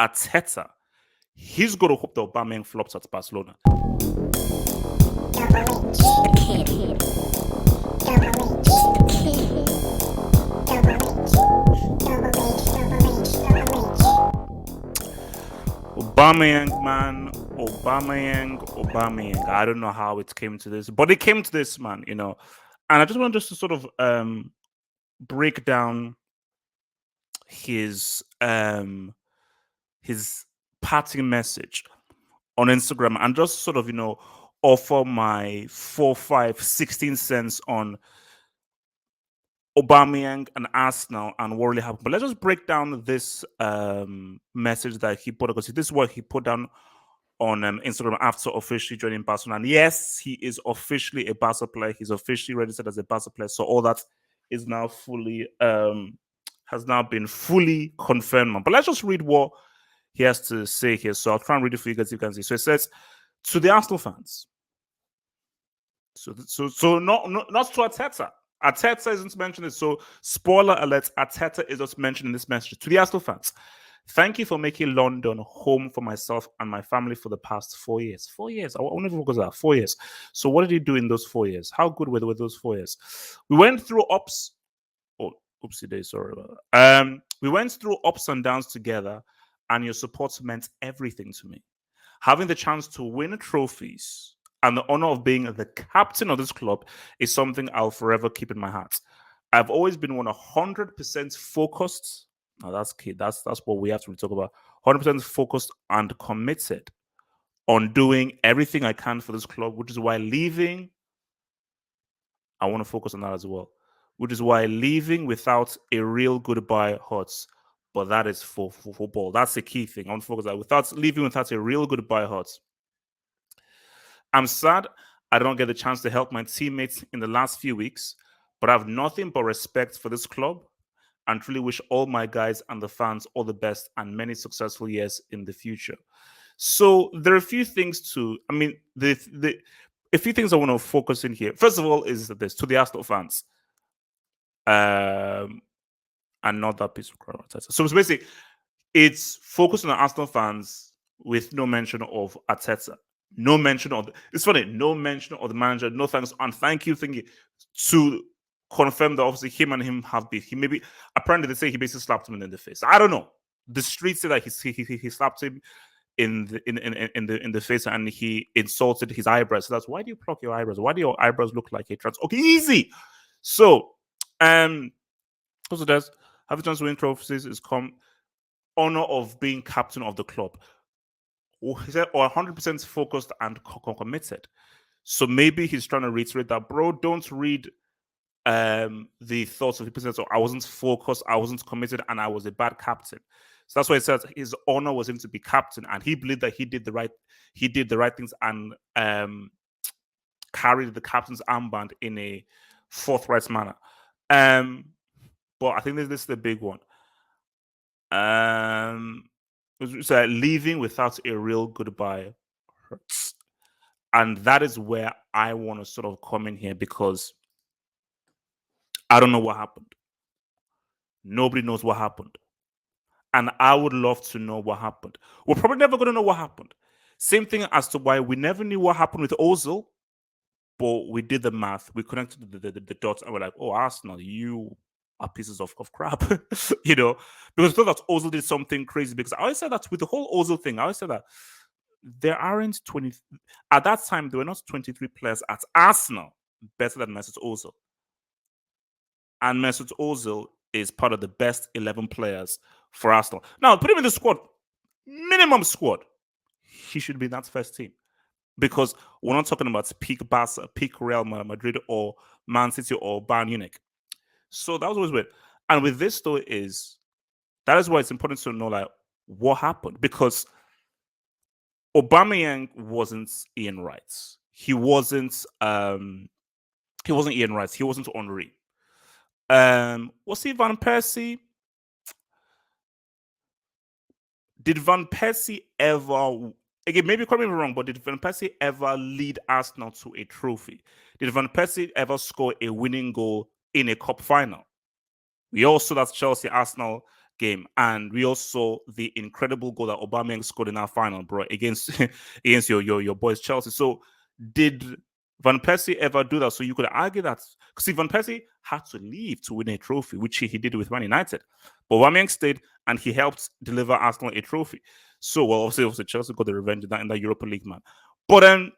Arteta, he's got to hope that Aubameyang flops at Barcelona. Aubameyang, man, Aubameyang. I don't know how it came to this, but it came to this, man. And I just want to sort of break down his parting message on Instagram and just sort of offer my 4, 5, 16 cents on Aubameyang and Arsenal and what really happened. But let's just break down this message that he put, because this is what he put down on Instagram after officially joining Barcelona. And yes, he is officially a Barca player. He's officially registered as a Barca player. So all that is now fully has now been fully confirmed. But let's just read what he has to say here. So I'll try and read it for you guys. You can see. So it says, to the Arsenal fans. So not to Arteta. Arteta isn't mentioned. So spoiler alert: Arteta is just mentioned in this message. To the Arsenal fans, thank you for making London home for myself and my family for the past 4 years. 4 years. I wonder if it was that 4 years. So what did he do in those 4 years? How good were those 4 years? We went through ups. Oh, oopsie days. Sorry about that. We went through ups and downs together, and your support meant everything to me. Having the chance to win trophies and the honor of being the captain of this club is something I'll forever keep in my heart. I've always been 100% focused. Now that's key. That's what we have to talk about. 100% focused and committed on doing everything I can for this club, which is why leaving, I want to focus on that as well. Which is why leaving without a real goodbye hurts. But that is for football. That's the key thing. I want to focus on that. Leaving without a real goodbye hurts. I'm sad I don't get the chance to help my teammates in the last few weeks, but I have nothing but respect for this club and truly wish all my guys and the fans all the best and many successful years in the future. So there are a few things a few things I want to focus in here. First of all is this, to the Arsenal fans. And not that piece of crap. So it's basically, it's focused on the Arsenal fans with no mention of Arteta. No mention of it's funny, no mention of the manager, no thanks, and thank you thingy to confirm that obviously him and him have beef. He maybe apparently they say he basically slapped him in the face. I don't know. The streets say that he slapped him in the face and he insulted his eyebrows. So that's why do you pluck your eyebrows? Why do your eyebrows look like a trans? Okay, easy. So also does have a chance to win trophies is honor of being captain of the club. He said, or 100% focused and committed. So maybe he's trying to reiterate that, bro, don't read the thoughts of the person. So I wasn't focused, I wasn't committed, and I was a bad captain. So that's why he says his honor was him to be captain, and he believed that he did the right things and carried the captain's armband in a forthright manner. But I think this is the big one. So leaving without a real goodbye hurts. And that is where I want to sort of come in here, because I don't know what happened. Nobody knows what happened. And I would love to know what happened. We're probably never going to know what happened. Same thing as to why we never knew what happened with Ozil, but we did the math. We connected the dots and we're like, oh, Arsenal, you are pieces of crap, because I thought that Ozil did something crazy. Because I always said that with the whole Ozil thing, I always said that there aren't 20 at that time. There were not 23 players at Arsenal better than Mesut Ozil, and Mesut Ozil is part of the best 11 players for Arsenal. Now, put him in the squad, minimum squad. He should be in that first team, because we're not talking about peak Barca, peak Real Madrid, or Man City, or Bayern Munich. So that was always weird. And with this though that is why it's important to know like what happened, because Aubameyang wasn't Ian Wright. He wasn't Ian Wright. He wasn't Henry. Was he Van Persie? Did Van Persie ever, again, maybe correct me if I'm wrong, but did Van Persie ever lead Arsenal to a trophy? Did Van Persie ever score a winning goal in a cup final? We all saw that Chelsea Arsenal game, and we also saw the incredible goal that Aubameyang scored in our final, bro, against against your boys Chelsea. So did Van Persie ever do that? So you could argue that because Van Persie had to leave to win a trophy, which he did with Man United, but Aubameyang stayed and he helped deliver Arsenal a trophy. So well, obviously Chelsea got the revenge in that Europa League, man. But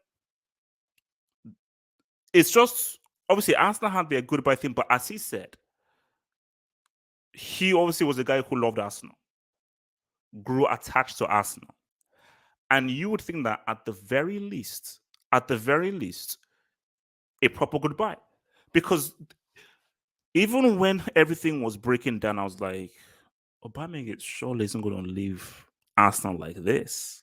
it's just obviously Arsenal had their goodbye thing, but as he said, he obviously was a guy who loved Arsenal, grew attached to Arsenal. And you would think that at the very least, a proper goodbye. Because even when everything was breaking down, I was like, Aubameyang surely isn't going to leave Arsenal like this.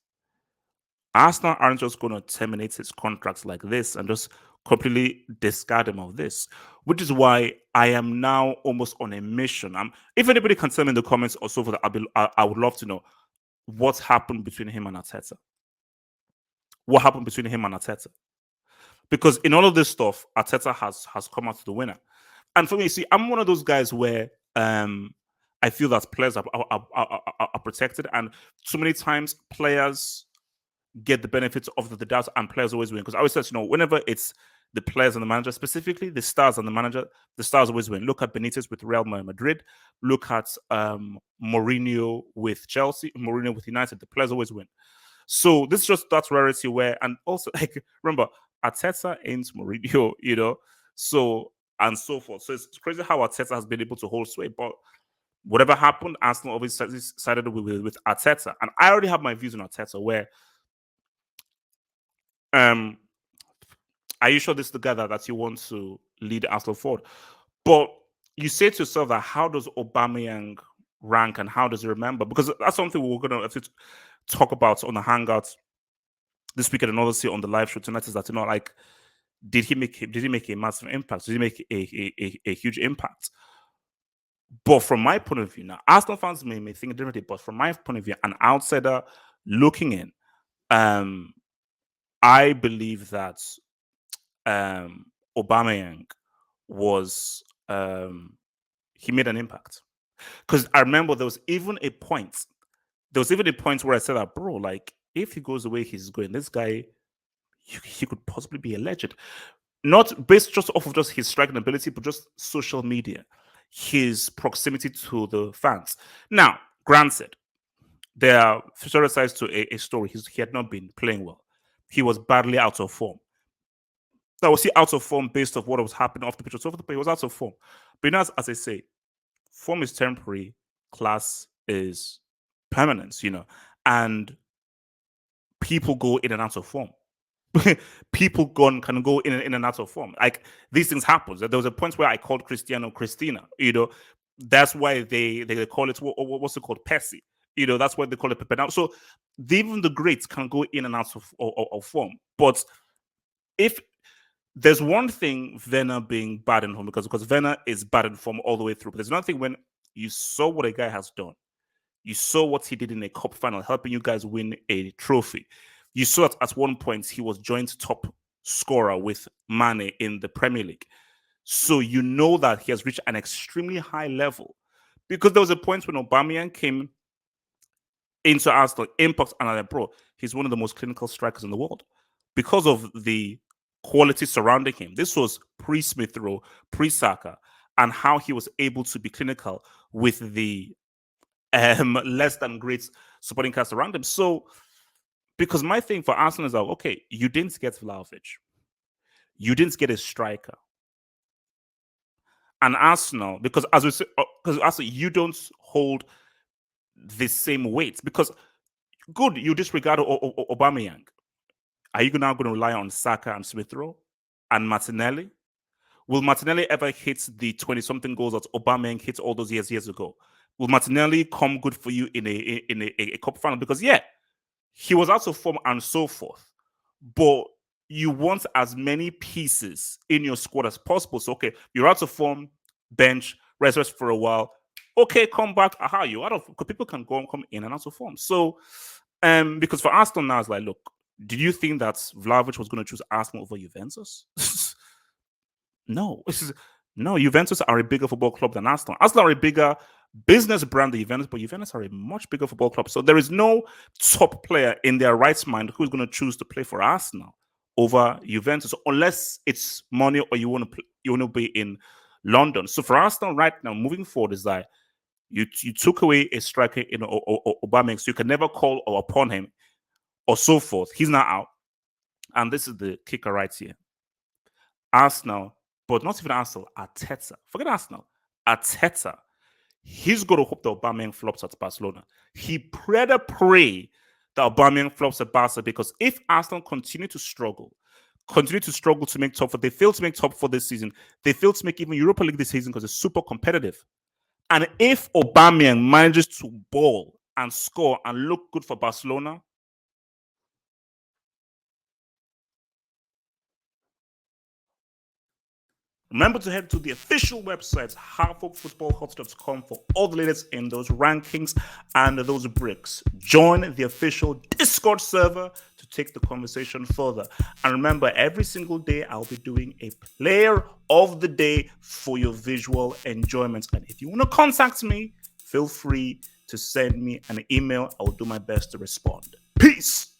Arsenal aren't just going to terminate his contracts like this and just completely discard him of this, which is why I am now almost on a mission. If anybody can tell me in the comments or so forth, I would love to know what happened between him and Arteta. What happened between him and Arteta? Because in all of this stuff, Arteta has come out to the winner. And for me, see, I'm one of those guys where I feel that players are protected, and so many times players get the benefits of the doubt, and players always win. Because I always say, whenever it's the players and the manager, specifically the stars and the manager, the stars always win. Look at Benitez with Real Madrid. Look at Mourinho with Chelsea. Mourinho with United. The players always win. So this is just that rarity where, and also like remember, Arteta ain't Mourinho, so and so forth. So it's crazy how Arteta has been able to hold sway. But whatever happened, Arsenal obviously sided with Arteta, and I already have my views on Arteta. Where, are you sure this is the guy that you want to lead Arsenal forward? But you say to yourself that how does Aubameyang rank and how does he remember? Because that's something we're going to have to talk about on the Hangouts this weekend and obviously on the live show tonight. Is that like did he make a massive impact? Did he make a huge impact? But from my point of view, now Arsenal fans may think differently, but from my point of view, an outsider looking in, I believe that Aubameyang was he made an impact. Because I remember there was even a point where I said that, bro, like if he goes the way he's going, this guy he could possibly be a legend. Not based just off of just his striking ability, but just social media, his proximity to the fans. Now, granted, there are several sides to a story. He had not been playing well. He was badly out of form. Now, was he out of form based off what was happening off the pitch? But he was out of form. But as I say, form is temporary, class is permanent, and people go in and out of form. People can go in and out of form. Like these things happen. There was a point where I called Cristiano Cristina. That's why they call it what's it called, Pessi. That's why they call it Pepe now. So even the greats can go in and out of form. But if there's one thing, Werner being bad in form, because Werner is bad in form all the way through. But there's another thing when you saw what a guy has done. You saw what he did in a cup final, helping you guys win a trophy. You saw that at one point he was joint top scorer with Mane in the Premier League. So you know that he has reached an extremely high level. Because there was a point when Aubameyang came into Arsenal, impact, and like, bro, he's one of the most clinical strikers in the world. Because of the quality surrounding him. This was pre-Smith Rowe, pre-Saka, and how he was able to be clinical with the less than great supporting cast around him. So, because my thing for Arsenal is like, okay, you didn't get Vlahovic, you didn't get a striker, and Arsenal, because as we say, because Arsenal, you don't hold the same weight. Because good, you disregard Aubameyang. Are you now going to rely on Saka and Smith Rowe and Martinelli? Will Martinelli ever hit the 20-something goals that Aubameyang hit all those years ago? Will Martinelli come good for you in a cup final? Because he was out of form and so forth. But you want as many pieces in your squad as possible. So okay, you're out of form, bench, rest for a while. Okay, come back. Aha, you out of, because people can come in and out of form. So because for Arsenal now, it's like, look, did you think that Vlahovic was going to choose Arsenal over Juventus? No. No, Juventus are a bigger football club than Arsenal. Arsenal are a bigger business brand the Juventus, but Juventus are a much bigger football club. So there is no top player in their right mind who's going to choose to play for Arsenal over Juventus, unless it's money or you want to be in London. So for Arsenal right now, moving forward, is that you took away a striker in Aubameyang, so you can never call or upon him or so forth. He's not out, and this is the kicker right here. Arsenal, but not even Arsenal, Arteta. Forget Arsenal. Arteta. He's going to hope that Aubameyang flops at Barcelona. He rather pray that Aubameyang flops at Barca, because if Arsenal continue to struggle to make top four, they fail to make top four this season. They fail to make even Europa League this season because it's super competitive. And if Aubameyang manages to ball and score and look good for Barcelona, remember to head to the official website, halfoffootballhot.com, for all the latest in those rankings and those bricks. Join the official Discord server to take the conversation further. And remember, every single day I'll be doing a player of the day for your visual enjoyment. And if you want to contact me, feel free to send me an email. I'll do my best to respond. Peace.